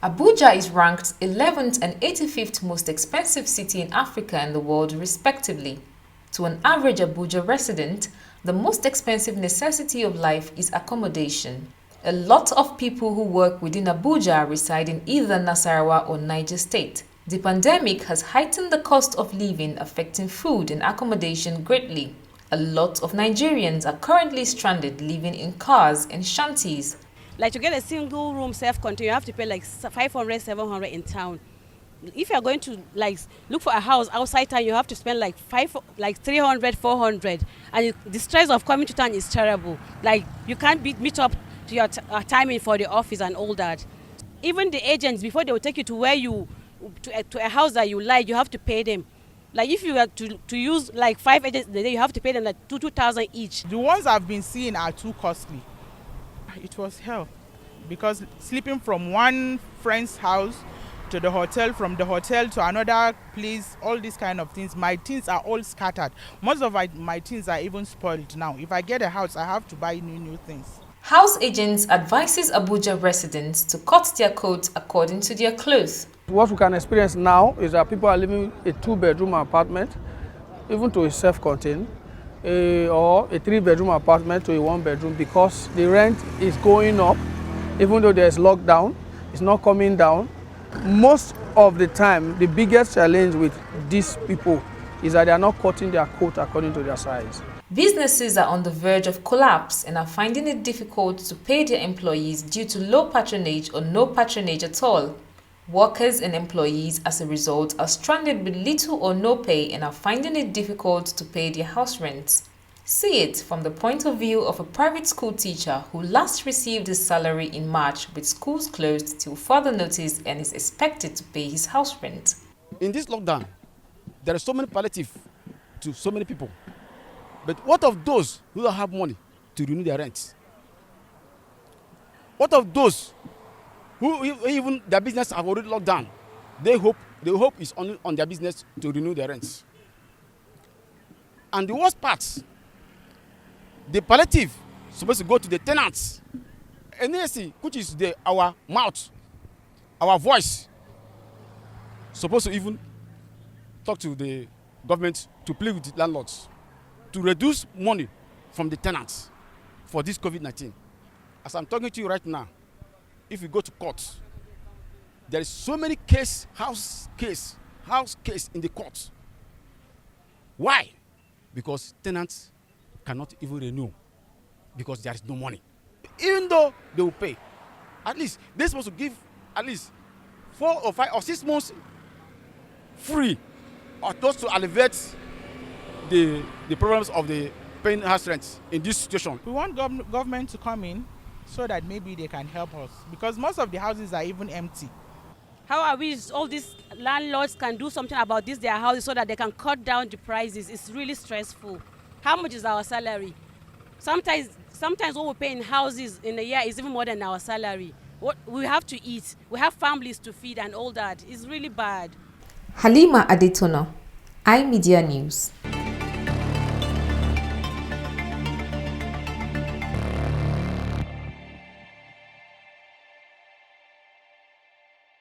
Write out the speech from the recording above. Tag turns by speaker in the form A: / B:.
A: Abuja is ranked 11th and 85th most expensive city in Africa and the world, respectively. To an average Abuja resident, the most expensive necessity of life is accommodation. A lot of people who work within Abuja reside in either Nasarawa or Niger State. The pandemic has heightened the cost of living, affecting food and accommodation greatly. A lot of Nigerians are currently stranded, living in cars and shanties.
B: Like to get a single room self-contained, you have to pay like 500, 700 in town. If you're going to like look for a house outside town, you have to spend like 300, 400. And the stress of coming to town is terrible. Like you can't meet up to your timing for the office and all that. Even the agents, before they will take you to where to a house that you like, you have to pay them. Like if you are to use like 5 agents a day, you have to pay them like 2,000 each.
C: The ones I've been seeing are too costly. It was hell because sleeping from one friend's house to the hotel, from the hotel to another place, all these kind of things. My things are all scattered. Most of my things are even spoiled now. If I get a house, I have to buy new things.
A: House agents advises Abuja residents to cut their coats according to their clothes.
D: What we can experience now is that people are living a 2-bedroom apartment, even to a self-contained, or a 3-bedroom apartment to a 1-bedroom, because the rent is going up. Even though there's lockdown, it's not coming down. Most of the time, the biggest challenge with these people is that they are not cutting their coat according to their size.
A: Businesses are on the verge of collapse and are finding it difficult to pay their employees due to low patronage or no patronage at all. Workers and employees, as a result, are stranded with little or no pay and are finding it difficult to pay their house rents. See it from the point of view of a private school teacher who last received his salary in March with schools closed till further notice and is expected to pay his house rent.
E: In this lockdown, there are so many palliative to so many people. But what of those who don't have money to renew their rents? What of those who even their business have already locked down? The hope is only on their business to renew their rents. And the worst part, the palliative supposed to go to the tenants. NAC, which is our mouth, our voice, supposed to even talk to the government to plead with the landlords to reduce money from the tenants for this COVID-19. As I'm talking to you right now, if you go to court, there is so many house case in the court. Why? Because tenants cannot even renew because there is no money. Even though they will pay, at least they're supposed to give at least 4 or 5 or 6 months free, or just to alleviate the problems of the paying house rents in this situation.
C: We want government to come in so that maybe they can help us, because most of the houses are even empty.
B: How are we, all these landlords can do something about their houses so that they can cut down the prices? It's really stressful. How much is our salary? Sometimes what we pay in houses in a year is even more than our salary. What we have to eat, we have families to feed and all that. It's really bad.
A: Halima Adetono, iMedia News.